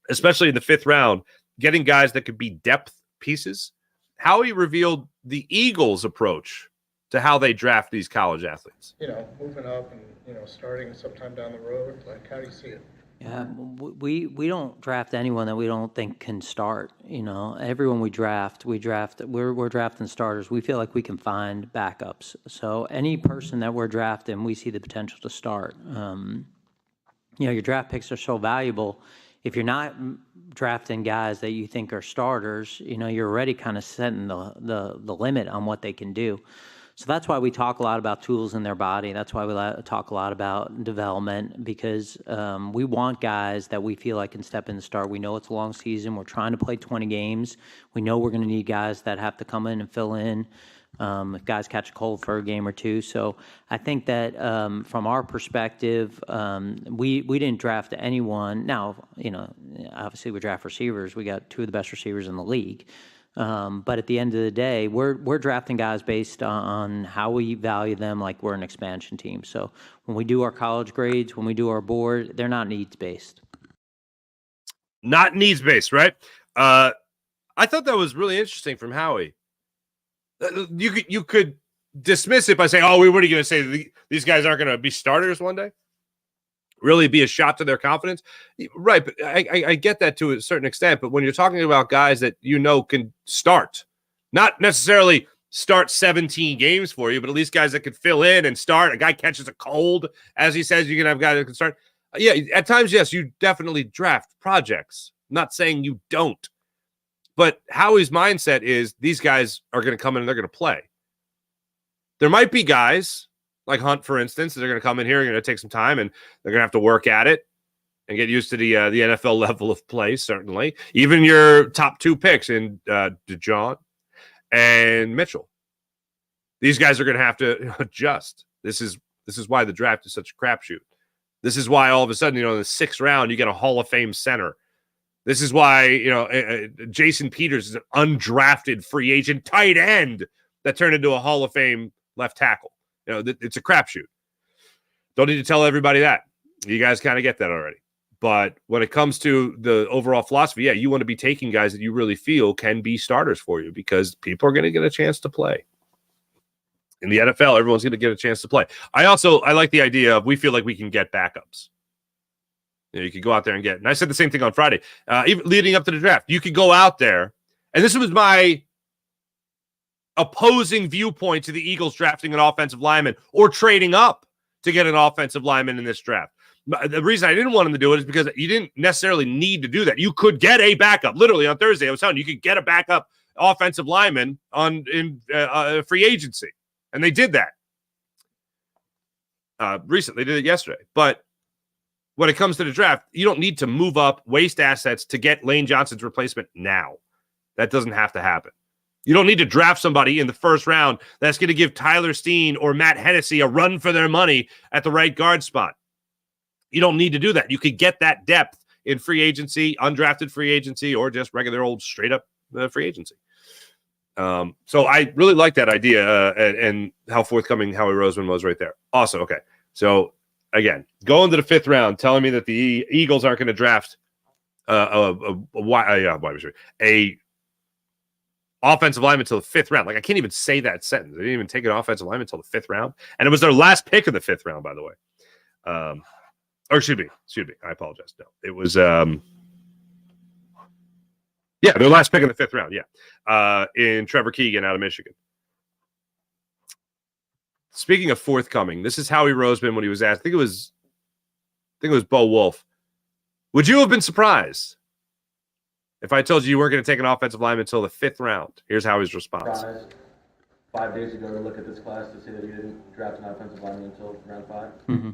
especially in the 5th round, getting guys that could be depth pieces. Howie revealed the Eagles' approach to how they draft these college athletes. Moving up and, starting sometime down the road, like, how do you see it? Yeah, we don't draft anyone that we don't think can start. Everyone we're drafting starters. We feel like we can find backups. So any person that we're drafting, we see the potential to start. Your draft picks are so valuable. If you're not drafting guys that you think are starters, you're already kind of setting the limit on what they can do. So that's why we talk a lot about tools in their body. That's why we talk a lot about development, because we want guys that we feel like can step in and start. We know it's a long season. We're trying to play 20 games. We know we're going to need guys that have to come in and fill in if guys catch a cold for a game or two. So I think that from our perspective, we didn't draft anyone. Now, obviously we draft receivers. We got 2 of the best receivers in the league. But at the end of the day, we're drafting guys based on how we value them, like we're an expansion team. So when we do our college grades, when we do our board, they're not needs-based. Not needs-based, right? I thought that was really interesting from Howie. You could dismiss it by saying, oh, what are you going to say? These guys aren't going to be starters one day? Really be a shot to their confidence? Right, but I get that to a certain extent. But when you're talking about guys that can start, not necessarily start 17 games for you, but at least guys that could fill in and start. A guy catches a cold, as he says, you can have guys that can start. Yeah, at times, yes, you definitely draft projects. I'm not saying you don't. But Howie's mindset is these guys are going to come in and they're going to play. There might be guys like Hunt, for instance, they're going to come in here, they're going to take some time, and they're going to have to work at it and get used to the NFL level of play, certainly. Even your top 2 picks in DeJohn and Mitchell. These guys are going to have to adjust. This is why the draft is such a crapshoot. This is why all of a sudden, in the 6th round, you get a Hall of Fame center. This is why, Jason Peters is an undrafted free agent tight end that turned into a Hall of Fame left tackle. It's a crapshoot. Don't need to tell everybody that. You guys kind of get that already. But when it comes to the overall philosophy, you want to be taking guys that you really feel can be starters for you because people are going to get a chance to play. In the NFL, everyone's going to get a chance to play. I like the idea of we feel like we can get backups. You could go out there and get, and I said the same thing on Friday, even leading up to the draft. You could go out there, and this was my opposing viewpoint to the Eagles drafting an offensive lineman or trading up to get an offensive lineman in this draft. The reason I didn't want him to do it is because you didn't necessarily need to do that. You could get a backup. Literally on Thursday, I was telling you could get a backup offensive lineman in free agency, and they did that recently. They did it yesterday, but when it comes to the draft, you don't need to move up, waste assets to get Lane Johnson's replacement now. That doesn't have to happen. You don't need to draft somebody in the first round that's going to give Tyler Steen or Matt Hennessy a run for their money at the right guard spot. You don't need to do that. You could get that depth in free agency, undrafted free agency, or just regular old straight up free agency. So I really like that idea and how forthcoming Howie Roseman was right there. Also, okay. So again, going to the 5th round, telling me that the Eagles aren't going to draft a offensive lineman until the 5th round. Like, I can't even say that sentence. They didn't even take an offensive lineman until the 5th round. And it was their last pick of the 5th round, by the way. Or excuse me. I apologize. No, it was, their last pick of the 5th round. Yeah. In Trevor Keegan out of Michigan. Speaking of forthcoming, this is Howie Roseman when he was asked, I think it was Bo Wolf. Would you have been surprised if I told you weren't going to take an offensive lineman until the 5th round? Here's Howie's response. Surprised 5 days ago to look at this class to see that you didn't draft an offensive lineman until round 5? Mm-hmm.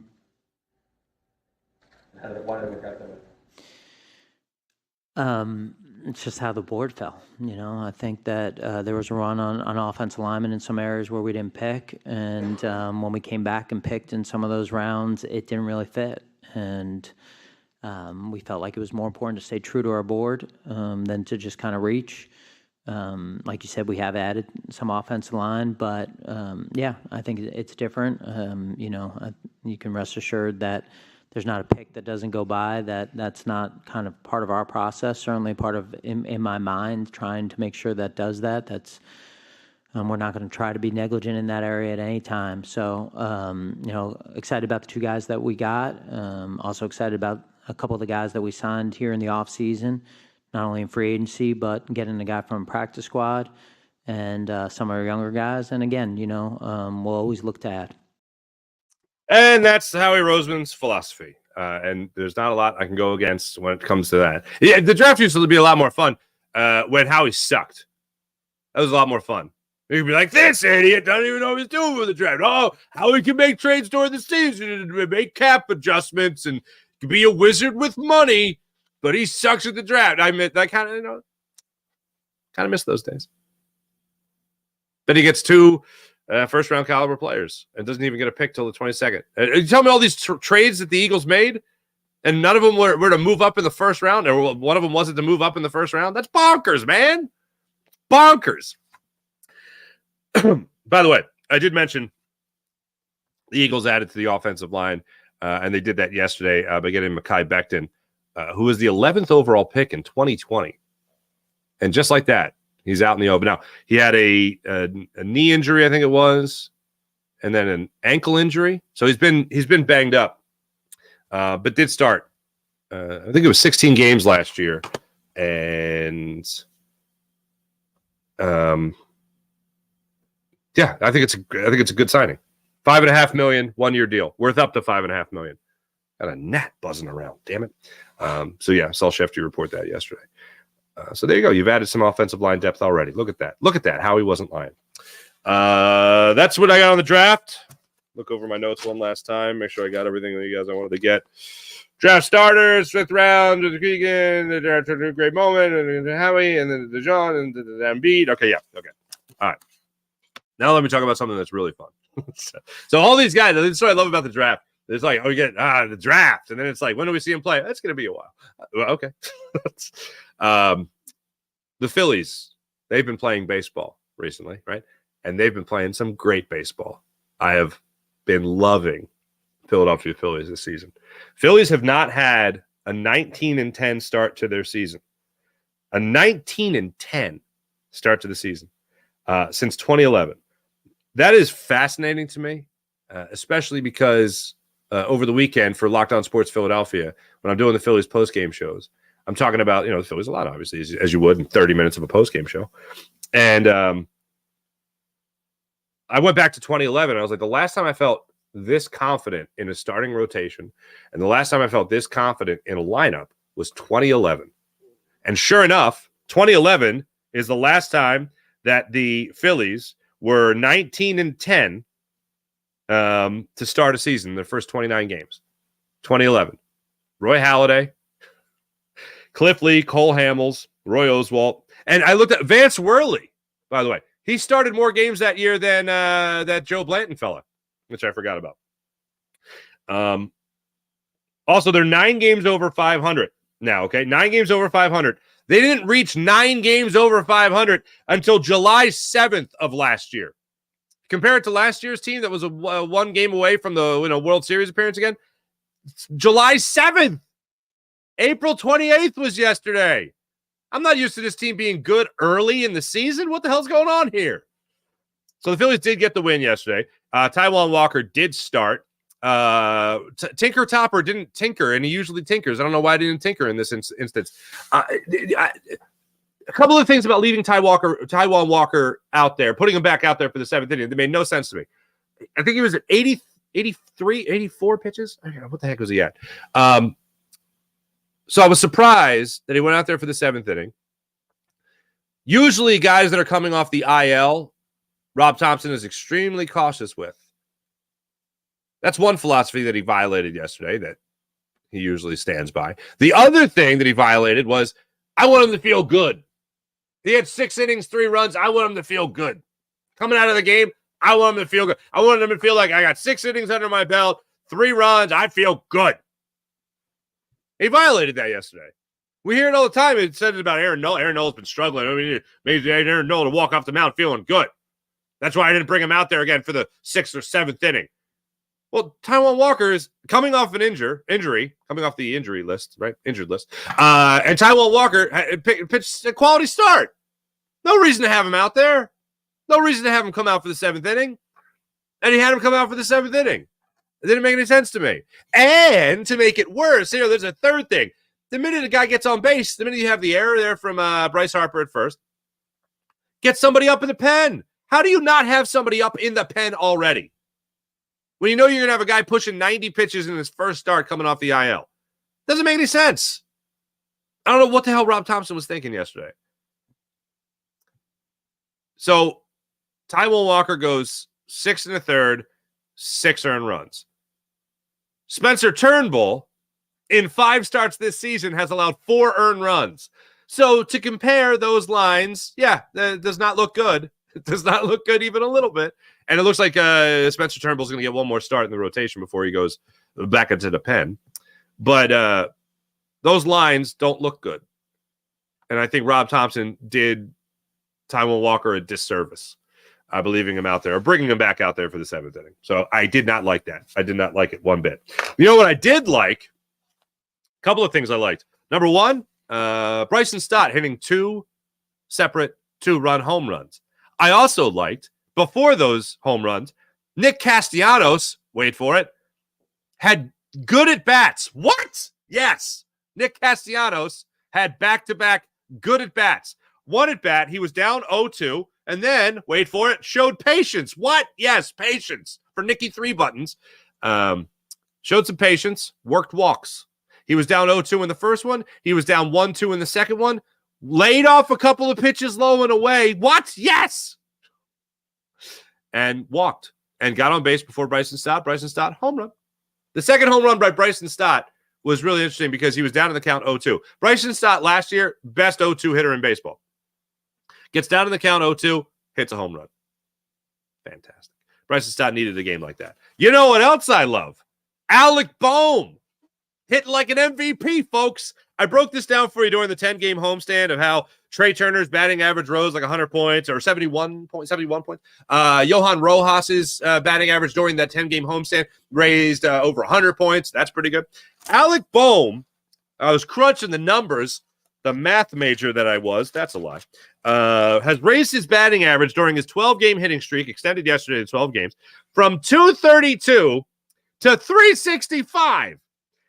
Why did it work out that way? It's just how the board fell. I think that there was a run on offensive linemen in some areas where we didn't pick, and when we came back and picked in some of those rounds, it didn't really fit. And we felt like it was more important to stay true to our board than to just kind of reach. Like you said, we have added some offensive line, but I think it's different. You can rest assured that there's not a pick that doesn't go by that's not kind of part of our process. Certainly part of in my mind trying to make sure that does that. That's we're not going to try to be negligent in that area at any time. So excited about the 2 guys that we got. Also excited about a couple of the guys that we signed here in the off season, not only in free agency but getting a guy from practice squad and some of our younger guys. And again, we'll always look to add. And that's Howie Roseman's philosophy. And there's not a lot I can go against when it comes to that. Yeah, the draft used to be a lot more fun when Howie sucked. That was a lot more fun. You could be like, this idiot doesn't even know what he's doing with the draft. Oh, Howie can make trades during the season and make cap adjustments and be a wizard with money, but he sucks at the draft. I kind of miss those days. Then he gets 2 first-round caliber players and doesn't even get a pick till the 22nd. You tell me all these trades that the Eagles made, and none of them were to move up in the first round, or one of them wasn't to move up in the first round? That's bonkers, man. Bonkers. By the way, I did mention the Eagles added to the offensive line, and they did that yesterday by getting Mekhi Becton, who was the 11th overall pick in 2020. And just like that, he's out in the open. Now, he had a knee injury, I think it was, and then an ankle injury. So he's been banged up, but did start. I think it was 16 games last year, and I think it's a good signing. $5.5 million, 1-year deal, worth up to $5.5 million. Got a gnat buzzing around, damn it. Saul Shefty reported that yesterday. So there you go. You've added some offensive line depth already. Look at that. Howie wasn't lying. That's what I got on the draft. Look over my notes one last time. Make sure I got everything that you guys I wanted to get. Draft starters, 5th round, the Keegan, the draft a great moment, and the Howie, and then the John, and the Embiid. Okay. All right. Now let me talk about something that's really fun. So all these guys, that's what I love about the draft. It's like, oh, you get the draft. And then it's like, when do we see him play? That's going to be a while. Okay. The Phillies, they've been playing baseball recently, right? And they've been playing some great baseball. I have been loving Philadelphia Phillies this season. Phillies have not had a 19-10 start to their season. A 19-10 start to the season since 2011. That is fascinating to me, especially because over the weekend for Locked On Sports Philadelphia, when I'm doing the Phillies postgame shows, I'm talking about, the Phillies a lot, obviously, as you would in 30 minutes of a postgame show. And I went back to 2011. I was like, the last time I felt this confident in a starting rotation and the last time I felt this confident in a lineup was 2011. And sure enough, 2011 is the last time that the Phillies were 19-10 to start a season, their first 29 games. 2011. Roy Halladay, Cliff Lee, Cole Hamels, Roy Oswalt. And I looked at Vance Worley, by the way. He started more games that year than that Joe Blanton fella, which I forgot about. Also, they're 9 games over 500 now, okay? 9 games over 500. They didn't reach 9 games over 500 until July 7th of last year. Compare it to last year's team that was a 1 game away from the World Series appearance again. July 7th. April 28th was yesterday. I'm not used to this team being good early in the season. What the hell's going on here? So the Phillies did get the win yesterday. Taijuan Walker did start. Tinker Topper didn't tinker, and he usually tinkers. I don't know why I didn't tinker in this instance. A couple of things about leaving Taijuan Walker out there, putting him back out there for the 7th inning, that made no sense to me. I think he was at 83, 84 pitches. What the heck was he at? So I was surprised that he went out there for the 7th inning. Usually guys that are coming off the IL, Rob Thompson is extremely cautious with. That's one philosophy that he violated yesterday that he usually stands by. The other thing that he violated was, I want him to feel good. He had 6 innings, 3 runs. I want him to feel good. Coming out of the game, I want him to feel good. I want him to feel like I got 6 innings under my belt, 3 runs. I feel good. He violated that yesterday. We hear it all the time. It said it about Aaron Nola. Aaron Nola's been struggling. I mean, maybe Aaron Nola to walk off the mound feeling good. That's why I didn't bring him out there again for the 6th or 7th inning. Well, Taijuan Walker is coming off an injury, coming off the injury list, right? Injured list. And Taijuan Walker pitched a quality start. No reason to have him out there. No reason to have him come out for the 7th inning. And he had him come out for the 7th inning. It didn't make any sense to me. And to make it worse, there's a third thing. The minute a guy gets on base, the minute you have the error there from Bryce Harper at first, get somebody up in the pen. How do you not have somebody up in the pen already? When you know you're going to have a guy pushing 90 pitches in his first start coming off the IL. Doesn't make any sense. I don't know what the hell Rob Thompson was thinking yesterday. So, Taijuan Walker goes 6 1/3, 6 earned runs. Spencer Turnbull, in 5 starts this season, has allowed 4 earned runs. So to compare those lines, that does not look good. It does not look good even a little bit. And it looks like Spencer Turnbull's going to get one more start in the rotation before he goes back into the pen. But those lines don't look good. And I think Rob Thompson did Taijuan Walker a disservice. Believing him out there or bringing him back out there for the 7th inning. So I did not like that. I did not like it one bit. You know what I did like? A couple of things I liked. Number one, Bryson Stott hitting 2 separate 2-run home runs. I also liked, before those home runs, Nick Castellanos, wait for it, had good at-bats. What? Yes. Nick Castellanos had back-to-back good at-bats. One at-bat, he was down 0-2. And then, wait for it, showed patience. What? Yes, patience for Nicky 3 Buttons. Showed some patience, worked walks. He was down 0-2 in the first one. He was down 1-2 in the second one. Laid off a couple of pitches low and away. What? Yes! And walked and got on base before Bryson Stott. Bryson Stott, home run. The second home run by Bryson Stott was really interesting because he was down in the count 0-2. Bryson Stott last year, best 0-2 hitter in baseball. Gets down in the count 0-2, hits a home run. Fantastic. Bryson Stott needed a game like that. You know what else I love? Alec Bohm hit like an MVP, folks. I broke this down for you during the 10-game homestand of how Trey Turner's batting average rose like 100 points or 71 points. Johan Rojas's batting average during that 10-game homestand raised over 100 points. That's pretty good. Alec Bohm, I was crunching the numbers. The math major that I was, that's a lie, has raised his batting average during his 12-game hitting streak, extended yesterday to 12 games, from 232 to 365.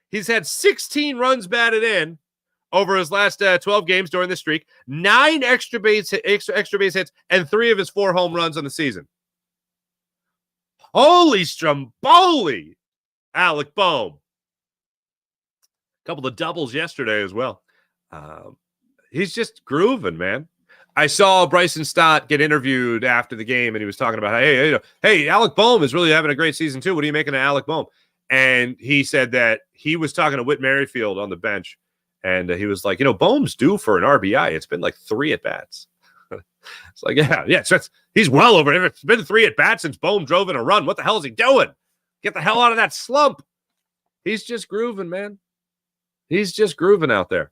He's had 16 runs batted in over his last 12 games during the streak, 9 extra base hits, and 3 of his 4 home runs on the season. Holy Stromboli, Alec Bohm. A couple of doubles yesterday as well. He's just grooving, man. I saw Bryson Stott get interviewed after the game, and he was talking about, hey, Alec Bohm is really having a great season too. What are you making of Alec Bohm? And he said that he was talking to Whit Merrifield on the bench, and he was like, Bohm's due for an RBI. It's been like 3 at-bats. It's like, yeah, so he's well over it. It's been 3 at-bats since Bohm drove in a run. What the hell is he doing? Get the hell out of that slump. He's just grooving, man. He's just grooving out there.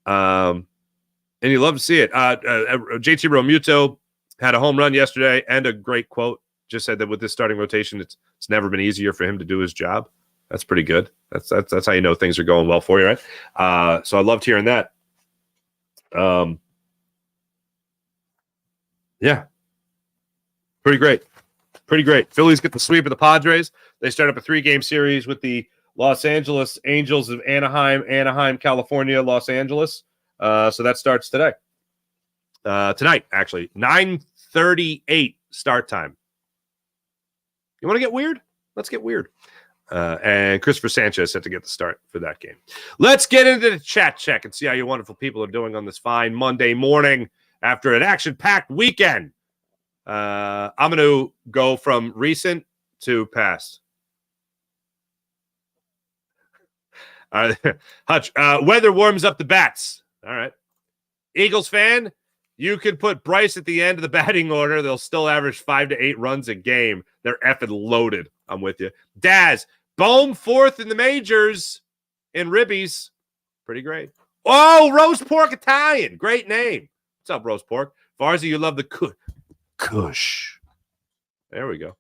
And you love to see it. JT Realmuto had a home run yesterday and a great quote. Just said that with this starting rotation, it's never been easier for him to do his job. That's pretty good. That's how you know things are going well for you, right? So I loved hearing that. Yeah. Pretty great. Pretty great. Phillies get the sweep of the Padres. They start up a 3-game series with the Los Angeles Angels of Anaheim, California, Los Angeles. So that starts today. Tonight, actually. 9:38 start time. You want to get weird? Let's get weird. And Christopher Sanchez set to get the start for that game. Let's get into the chat check and see how you wonderful people are doing on this fine Monday morning after an action-packed weekend. I'm going to go from recent to past. Hutch, weather warms up the bats. All right. Eagles fan, you could put Bryce at the end of the batting order. They'll still average 5 to 8 runs a game. They're effing loaded. I'm with you. Daz, Bohm 4th in the majors in ribbies. Pretty great. Oh, roast pork Italian. Great name. What's up, roast pork? Farzi, you love the Kush. There we go.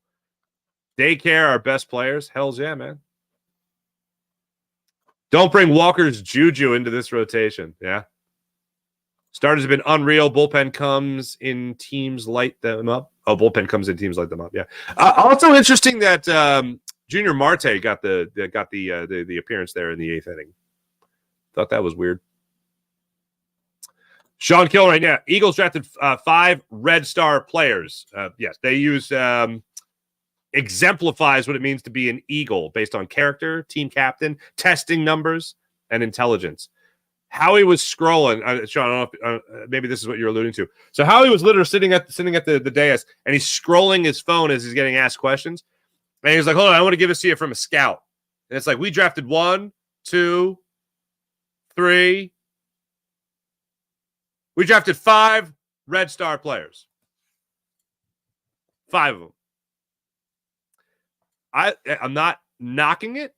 Daycare, our best players. Hells yeah, man. Don't bring Walker's juju into this rotation. Yeah. Starters have been unreal. Bullpen comes in teams light them up. Oh, bullpen comes in teams light them up. Yeah. Also interesting that Junior Marte got the appearance there in the 8th inning. Thought that was weird. Sean Kill right now. Eagles drafted 5 Red Star players. Yes, they use exemplifies what it means to be an Eagle based on character, team captain, testing numbers, and intelligence. Howie was scrolling. Sean, I don't know if, maybe this is what you're alluding to. So Howie was literally sitting at the dais, and he's scrolling his phone as he's getting asked questions. And he's like, hold on, I want to give this to you from a scout. And it's like, we drafted 1, 2, 3. We drafted 5 Red Star players. 5 of them. I'm not knocking it.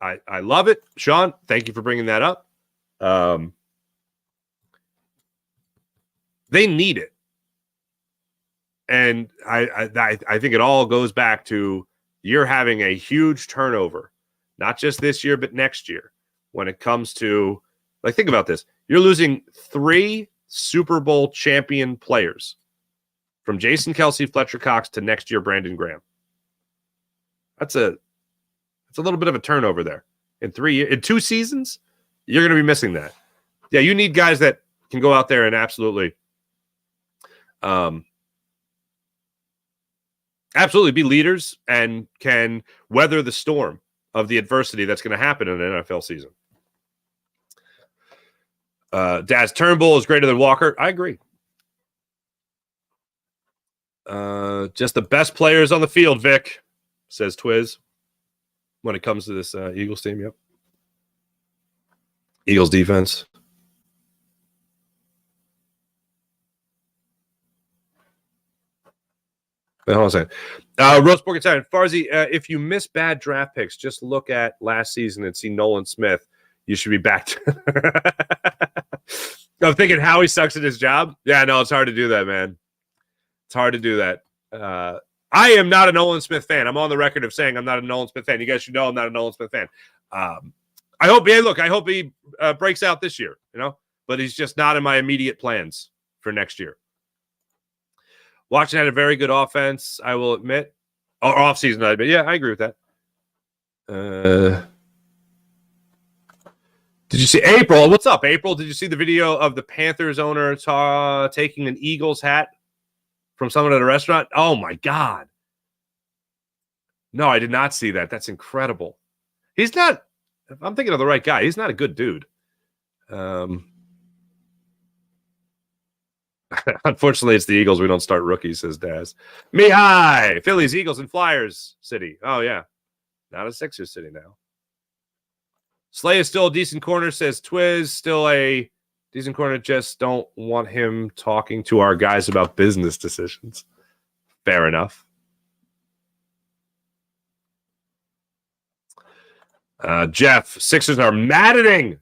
I love it. Sean, thank you for bringing that up. They need it. And I think it all goes back to you're having a huge turnover, not just this year, but next year when it comes to, like, think about this. You're losing 3 Super Bowl champion players from Jason Kelce, Fletcher Cox to next year, Brandon Graham. That's a little bit of a turnover there. In 2 seasons, you're going to be missing that. Yeah, you need guys that can go out there and absolutely be leaders and can weather the storm of the adversity that's going to happen in an NFL season. Daz Turnbull is greater than Walker. I agree. Just the best players on the field, Vic, says Twiz. When it comes to this Eagles team, yep. Eagles defense. Hold on a second. Rose Borgenstein, Farzy, if you miss bad draft picks, just look at last season and see Nolan Smith. You should be back to I'm thinking Howie sucks at his job. Yeah, no, it's hard to do that, man. It's hard to do that. I am not a Nolan Smith fan. I'm on the record of saying I'm not a Nolan Smith fan. You guys should know I'm not a Nolan Smith fan. I hope he breaks out this year, but he's just not in my immediate plans for next year. Washington had a very good offense, I will admit. Or offseason, I admit. Yeah, I agree with that. Did you see April? What's up, April? Did you see the video of the Panthers owner taking an Eagles hat from someone at a restaurant? Oh, my God. No, I did not see that. That's incredible. He's not – if I'm thinking of the right guy, he's not a good dude. Unfortunately, it's the Eagles. We don't start rookies, says Daz. Mihai, Phillies, Eagles, and Flyers city. Oh, yeah. Not a Sixers city now. Slay is still a decent corner, says Twiz. Still a decent corner. Just don't want him talking to our guys about business decisions. Fair enough. Jeff, Sixers are maddening.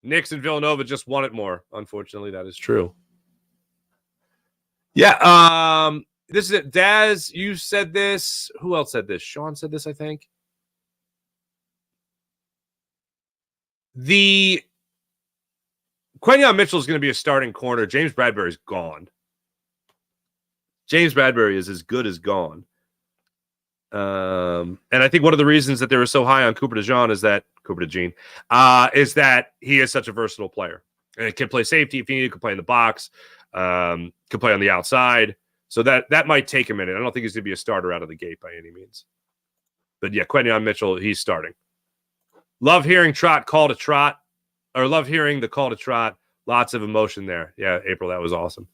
Knicks and Villanova just want it more. Unfortunately, that is true. Yeah, this is it. Daz, you said this. Who else said this? Sean said this, I think. The Quentin Mitchell is going to be a starting corner. James Bradbury's gone. James Bradbury is as good as gone. And I think one of the reasons that they were so high on Cooper DeJean is that he is such a versatile player. And he can play safety if he needs, can play in the box, can play on the outside. So that might take a minute. I don't think he's going to be a starter out of the gate by any means. But yeah, Quentin Mitchell, he's starting. Love hearing Trot call to Trot, or love hearing the call to Trot. Lots of emotion there. Yeah, April, that was awesome.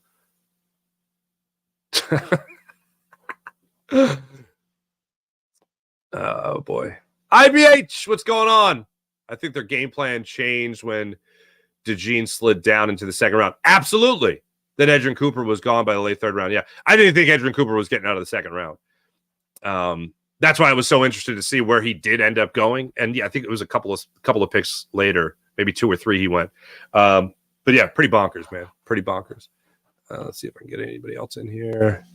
Oh, boy. IBH, what's going on? I think their game plan changed when DeJean slid down into the second round. Absolutely. That Edgerrin Cooper was gone by the late third round. Yeah, I didn't think Edgerrin Cooper was getting out of the second round. That's why I was so interested to see where he did end up going. And yeah, I think it was a couple of picks later, maybe 2 or 3 he went. But yeah, pretty bonkers, man. Pretty bonkers. Let's see if I can get anybody else in here.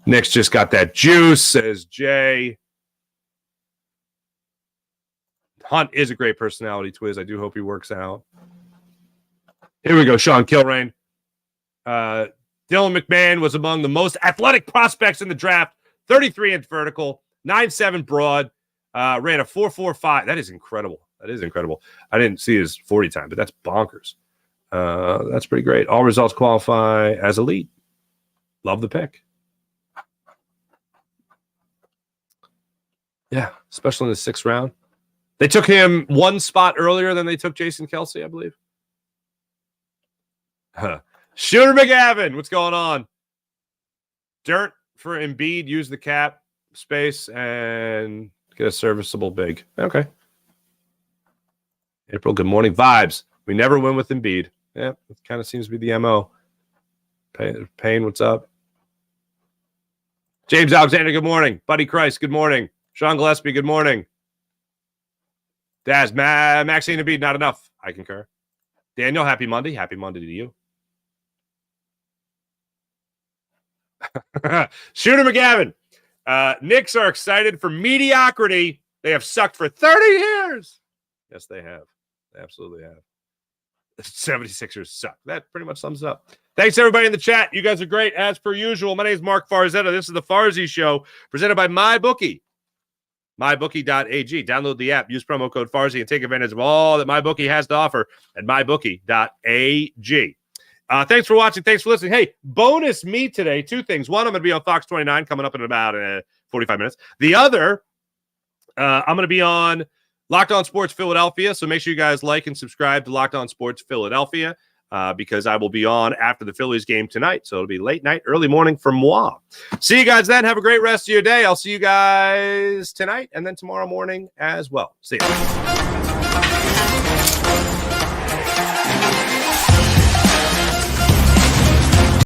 Knicks just got that juice, says Jay. Hunt is a great personality, Twiz. I do hope he works out. Here we go, Sean Kilrain. Dylan McMahon was among the most athletic prospects in the draft. 33-inch vertical, 9'7" broad, ran a 4.45. That is incredible. That is incredible. I didn't see his 40 time, but that's bonkers. That's pretty great. All results qualify as elite. Love the pick. Yeah, especially in the 6th round. They took him 1 spot earlier than they took Jason Kelce, I believe. Shooter McGavin, what's going on? Dirt for Embiid, use the cap space and get a serviceable big. Okay. April, good morning. Vibes. We never win with Embiid. Yeah, it kind of seems to be the MO. Payne, what's up? James Alexander, good morning. Buddy Christ, good morning. Sean Gillespie, good morning. Daz, Maxine Embiid, not enough. I concur. Daniel, happy Monday. Happy Monday to you. Shooter McGavin. Knicks are excited for mediocrity. They have sucked for 30 years. Yes, they have. They absolutely have. The 76ers suck. That pretty much sums it up. Thanks, everybody in the chat. You guys are great, as per usual. My name is Mark Farzetta. This is the Farzy Show, presented by MyBookie. MyBookie.ag. Download the app. Use promo code Farzy and take advantage of all that MyBookie has to offer at MyBookie.ag. Thanks for watching. Thanks for listening. Hey, bonus me today. 2 things. One, I'm going to be on Fox 29 coming up in about 45 minutes. The other, I'm going to be on Locked On Sports Philadelphia. So make sure you guys like and subscribe to Locked On Sports Philadelphia because I will be on after the Phillies game tonight. So it'll be late night, early morning for moi. See you guys then. Have a great rest of your day. I'll see you guys tonight and then tomorrow morning as well. See you.